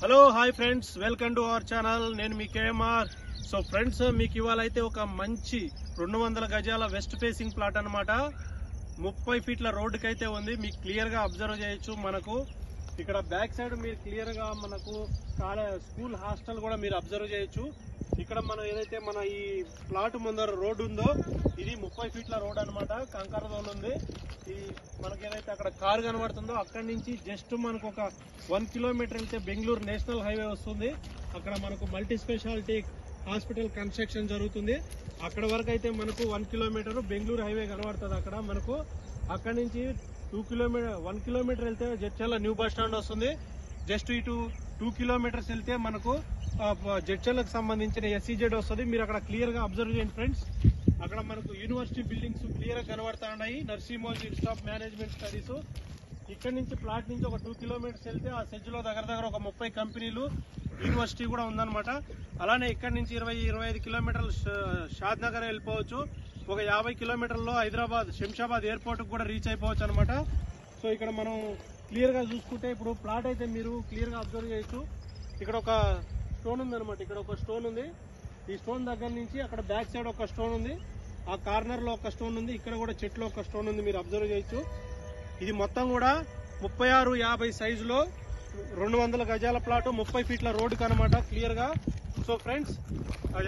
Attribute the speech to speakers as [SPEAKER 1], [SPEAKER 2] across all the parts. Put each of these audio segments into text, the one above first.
[SPEAKER 1] Hello hi friends, welcome to our channel. నేను మీ KMR. So friends, మీకు ఇవాళ అయితే ఒక మంచి 200 గజాల వెస్ట్ ఫేసింగ్ ప్లాట్ అన్నమాట. 30 ఫీట్ల రోడ్డుకి అయితే ఉంది. మీకు క్లియర్ గా అబ్జర్వ్ చేయొచ్చు. మనకు ఇక్కడ బ్యాక్ సైడ్ మీరు క్లియర్ గా మనకు స్కూల్ హాస్టల్ కూడా మీరు అబ్జర్వ్ చేయొచ్చు. ఇక్కడ మనం ఏదైతే మన ఈ ప్లాట్ ముందర రోడ్ ఉందో ఇది 30 ఫీట్ల రోడ్ అనమాట. కంకరదోలు ఉంది. ఈ మనకి ఏదైతే అక్కడ కారు కనబడుతుందో అక్కడి నుంచి జస్ట్ మనకు ఒక 1 కిలోమీటర్ వెళ్తే బెంగళూరు నేషనల్ హైవే వస్తుంది. అక్కడ మనకు మల్టీ స్పెషాలిటీ హాస్పిటల్ కన్స్ట్రక్షన్ జరుగుతుంది. అక్కడ వరకు అయితే మనకు 1 కిలోమీటర్ బెంగళూరు హైవే కనబడుతుంది. అక్కడ మనకు అక్కడ నుంచి 1 కిలోమీటర్ వెళ్తే జడ్చర్ల న్యూ బస్ స్టాండ్ వస్తుంది. జస్ట్ ఇటు 2 కిలోమీటర్స్ వెళ్తే మనకు జడ్చర్లకు సంబంధించిన SEZ వస్తుంది. మీరు అక్కడ క్లియర్ గా అబ్జర్వ్ చేయండి ఫ్రెండ్స్. అక్కడ మనకు యూనివర్సిటీ బిల్డింగ్స్ క్లియర్ గా కనబడతా ఉన్నాయి. నర్సింహోల్ ఇన్స్టిట్యూట్ ఆఫ్ మేనేజ్మెంట్ స్టడీస్. ఇక్కడ నుంచి ప్లాట్ నుంచి ఒక 2 కిలోమీటర్స్ వెళ్తే ఆ సెజ్ లో దగ్గర ఒక 30 కంపెనీలు, యూనివర్సిటీ కూడా ఉందన్నమాట. అలానే ఇక్కడ నుంచి 20-25 కిలోమీటర్లు షాద్ నగర్ వెళ్ళిపోవచ్చు. ఒక 50 కిలోమీటర్లో హైదరాబాద్ శంషాబాద్ ఎయిర్పోర్ట్ కూడా రీచ్ అయిపోవచ్చు అనమాట. సో ఇక్కడ మనం క్లియర్ గా చూసుకుంటే ఇప్పుడు ప్లాట్ అయితే మీరు క్లియర్ గా అబ్జర్వ్ చేయొచ్చు. ఇక్కడ ఒక స్టోన్ ఉంది అనమాట. ఇక్కడ ఒక స్టోన్ ఉంది. ఈ స్టోన్ దగ్గర నుంచి అక్కడ బ్యాక్ సైడ్ ఒక స్టోన్ ఉంది. ఆ కార్నర్ లో ఒక స్టోన్ ఉంది. ఇక్కడ కూడా చెట్లో ఒక స్టోన్ ఉంది. మీరు అబ్జర్వ్ చేయొచ్చు. ఇది మొత్తం కూడా 36-50 సైజులో 200 గజాల ప్లాట్, 30 ఫీట్ల రోడ్డుకి అనమాట క్లియర్ గా. సో ఫ్రెండ్స్,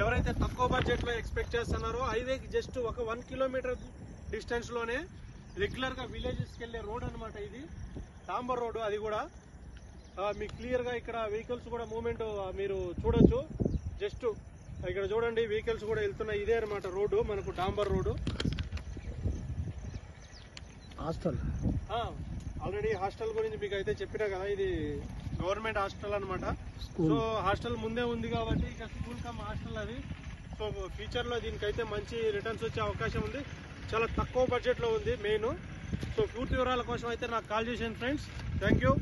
[SPEAKER 1] ఎవరైతే తక్కువ బడ్జెట్ లో ఎక్స్పెక్ట్ చేస్తున్నారో హైవేకి జస్ట్ ఒక 1 కిలోమీటర్ డిస్టెన్స్ లోనే రెగ్యులర్ గా విలేజెస్ కి వెళ్లే రోడ్ అనమాట. ఇది డాంబర్ రోడ్. అది కూడా మీకు క్లియర్ గా ఇక్కడ వెహికల్స్ కూడా మూవ్మెంట్ మీరు చూడొచ్చు. జస్ట్ ఇక్కడ చూడండి, వెహికల్స్ కూడా వెళ్తున్నాయి. ఇదే అనమాట రోడ్డు, మనకు డాంబర్ రోడ్డు.
[SPEAKER 2] హాస్టల్
[SPEAKER 1] ఆల్రెడీ హాస్టల్ గురించి మీకు అయితే చెప్పినా కదా, ఇది గవర్నమెంట్ హాస్టల్ అనమాట. సో హాస్టల్ ముందే ఉంది కాబట్టి ఇక స్కూల్ కమ్ హాస్టల్ అది. సో ఫ్యూచర్ లో దీనికైతే మంచి రిటర్న్స్ వచ్చే అవకాశం ఉంది. చాలా తక్కువ బడ్జెట్ లో ఉంది మెయిన్. సో పూర్తి వివరాల కోసం అయితే నాకు కాల్ చేసాను ఫ్రెండ్స్. Thank you.